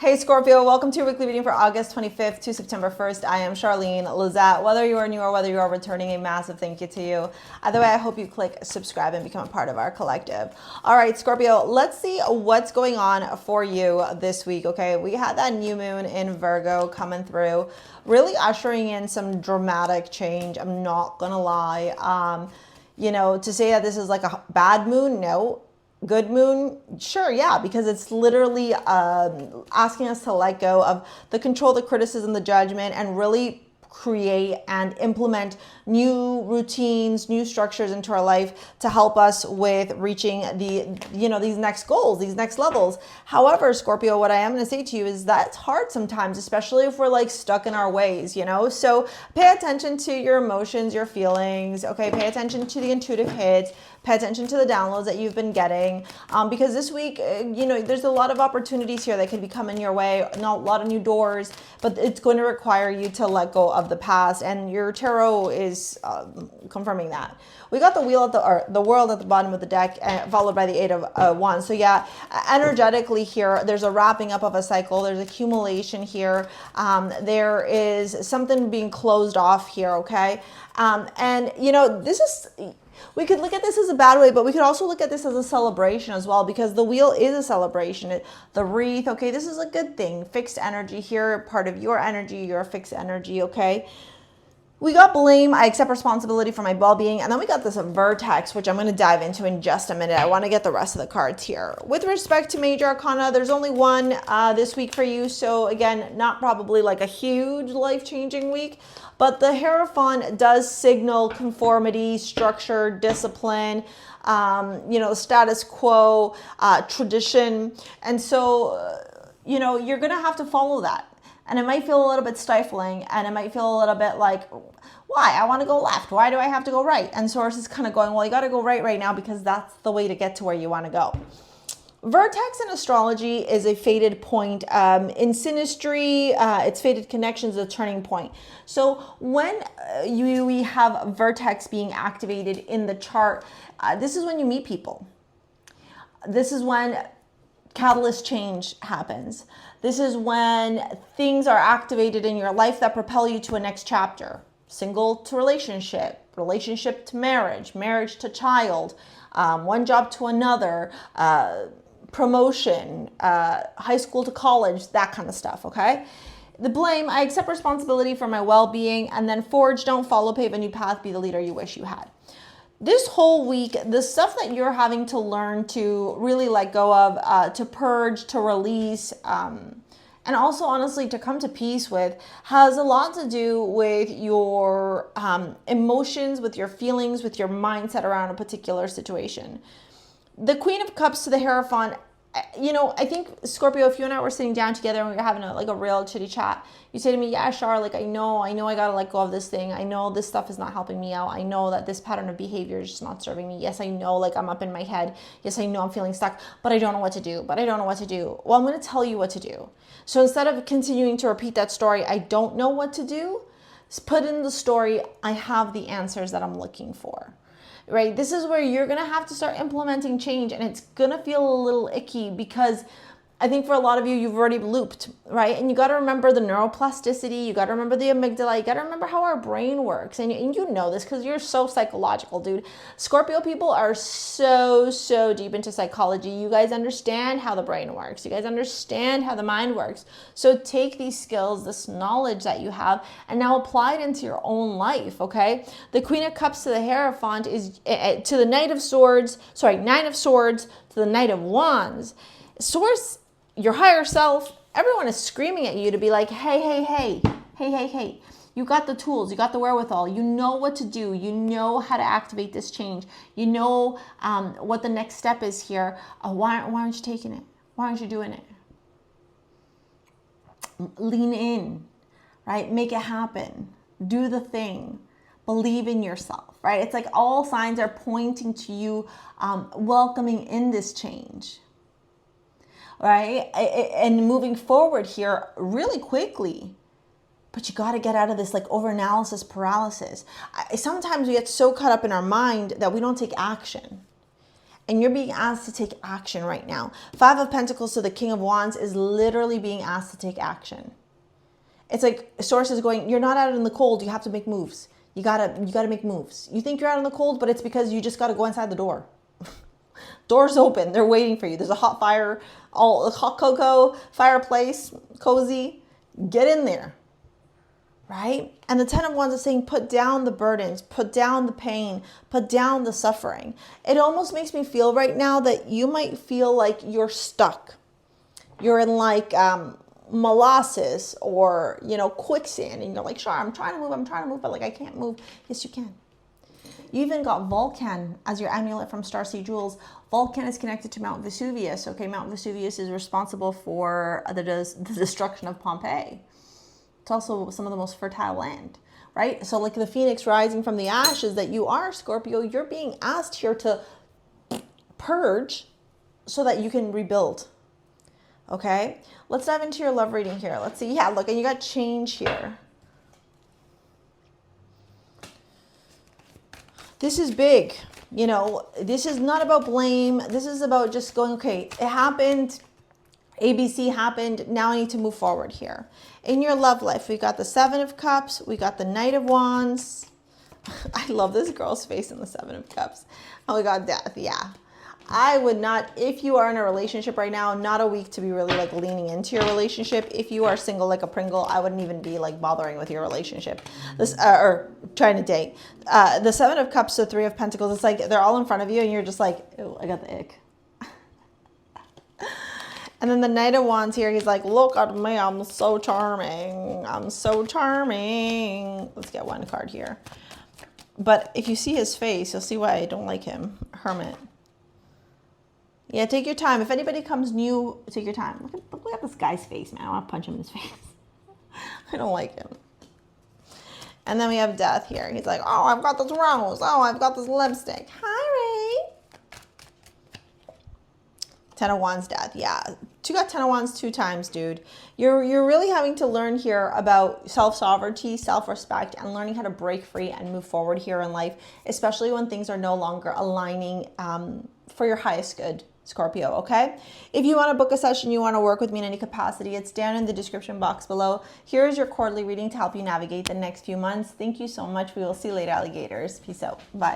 Hey Scorpio, welcome to your weekly reading for August 25th to September 1st. I am Charlene Lizette. Whether you are new or whether you are returning, a massive thank you to you. Either way, I hope you click subscribe and become a part of our collective. All right, Scorpio, let's see what's going on for you this week, okay? We had that new moon in Virgo coming through, really ushering in some dramatic change. I'm not gonna lie. You know, to say that this is like a bad moon, no. Good moon, sure, yeah, because it's literally asking us to let go of the control, the criticism, the judgment, and really create and implement new routines, new structures into our life to help us with reaching these next goals, these next levels. However, Scorpio, what I am going to say to you is that it's hard sometimes, especially if we're like stuck in our ways, you know? So pay attention to your emotions, your feelings, okay? Pay attention to the intuitive hits, pay attention to the downloads that you've been getting, because this week, there's a lot of opportunities here that could be coming your way, not a lot of new doors, but it's going to require you to let go of the past, and your tarot is confirming that. We got the wheel at the world at the bottom of the deck, followed by the 8 of Wands. So yeah, energetically here, there's a wrapping up of a cycle. There's accumulation here. There is something being closed off here, okay? And this is... We could look at this as a bad way, but we could also look at this as a celebration as well, because the wheel is a celebration. The wreath, okay, this is a good thing. Fixed energy here, part of your energy, your fixed energy, okay? We got blame, I accept responsibility for my well-being, and then we got this vertex, which I'm going to dive into in just a minute. I want to get the rest of the cards here. With respect to major arcana, there's only one this week for you, so again, not probably like a huge life-changing week, but the Hierophant does signal conformity, structure, discipline, status quo, tradition, and so, you're going to have to follow that. And it might feel a little bit stifling, and it might feel a little bit like, why? I want to go left. Why do I have to go right? And Source is kind of going, well, you got to go right now because that's the way to get to where you want to go. Vertex in astrology is a fated point. In synastry, it's fated connections, a turning point. So when we have vertex being activated in the chart, this is when you meet people. This is when catalyst change happens. This is when things are activated in your life that propel you to a next chapter. Single to relationship, relationship to marriage, marriage to child, one job to another, promotion, high school to college, that kind of stuff, okay? The blame, I accept responsibility for my well-being, and then forge, don't follow, pave a new path, be the leader you wish you had. This whole week, the stuff that you're having to learn to really let go of, to purge, to release, and also honestly to come to peace with, has a lot to do with your emotions, with your feelings, with your mindset around a particular situation. The Queen of Cups to the Hierophant, I think, Scorpio, if you and I were sitting down together and we were having a real chitty chat, you say to me, yeah, Char, I know I got to let go of this thing. I know this stuff is not helping me out. I know that this pattern of behavior is just not serving me. Yes, I know, I'm up in my head. Yes, I know I'm feeling stuck, but I don't know what to do. Well, I'm going to tell you what to do. So instead of continuing to repeat that story, I don't know what to do, put in the story, I have the answers that I'm looking for. Right? This is where you're going to have to start implementing change, and it's going to feel a little icky because I think for a lot of you, you've already looped, right? And you got to remember the neuroplasticity. You got to remember the amygdala. You got to remember how our brain works. And you know this because you're so psychological, dude. Scorpio people are so deep into psychology. You guys understand how the brain works. You guys understand how the mind works. So take these skills, this knowledge that you have, and now apply it into your own life, okay? The Queen of Cups to the Hierophant is to the Nine of Swords to the Knight of Wands. Source, your higher self, everyone is screaming at you to be like, hey, you got the tools, you got the wherewithal, you know what to do, you know how to activate this change, you know what the next step is here. Why aren't you taking it? Why aren't you doing it? Lean in, right? Make it happen. Do the thing. Believe in yourself, right? It's like all signs are pointing to you welcoming in this change. Right? And moving forward here really quickly. But you got to get out of this overanalysis paralysis. Sometimes we get so caught up in our mind that we don't take action. And you're being asked to take action right now. 5 of Pentacles to the King of Wands is literally being asked to take action. It's like Source is going, you're not out in the cold. You have to make moves. You gotta make moves. You think you're out in the cold, but it's because you just gotta go inside the door. Door's open. They're waiting for you. There's a hot fire, all hot cocoa, fireplace, cozy. Get in there. Right? And the 10 of Wands is saying, put down the burdens, put down the pain, put down the suffering. It almost makes me feel right now that you might feel like you're stuck. You're in like molasses or, you know, quicksand. And you're like, sure, I'm trying to move, but like I can't move. Yes, you can. You even got Vulcan as your amulet from StarSea Jewels. Vulcan is connected to Mount Vesuvius. Okay, Mount Vesuvius is responsible for the destruction of Pompeii. It's also some of the most fertile land, right? So like the phoenix rising from the ashes that you are, Scorpio, you're being asked here to purge so that you can rebuild. Okay, let's dive into your love reading here. Let's see. Yeah, look, and you got change here. This is big. You know, this is not about blame. This is about just going, okay, it happened. ABC happened. Now I need to move forward here. In your love life, we got the 7 of Cups. We got the Knight of Wands. I love this girl's face in the 7 of Cups. Oh, we got Death. Yeah. I would not, if you are in a relationship right now, not a week to be really like leaning into your relationship. If you are single like a Pringle, I wouldn't even be like bothering with your relationship. This or trying to date. The 7 of Cups, the 3 of Pentacles, it's like they're all in front of you and you're just like, oh, I got the ick. And then the Knight of Wands here, he's like, look at me, I'm so charming. I'm so charming. Let's get one card here. But if you see his face, you'll see why I don't like him. Hermit. Yeah, take your time. If anybody comes new, take your time. Look at this guy's face, man. I want to punch him in his face. I don't like him. And then we have Death here. He's like, oh, I've got this rose. Oh, I've got this lipstick. Hi, Ray. 10 of Wands, Death. Yeah. You got 10 of Wands 2 times, dude. You're really having to learn here about self-sovereignty, self-respect, and learning how to break free and move forward here in life, especially when things are no longer aligning for your highest good, Scorpio, okay? If you want to book a session, you want to work with me in any capacity, it's down in the description box below. Here's your quarterly reading to help you navigate the next few months. Thank you so much. We will see you later, alligators. Peace out. Bye.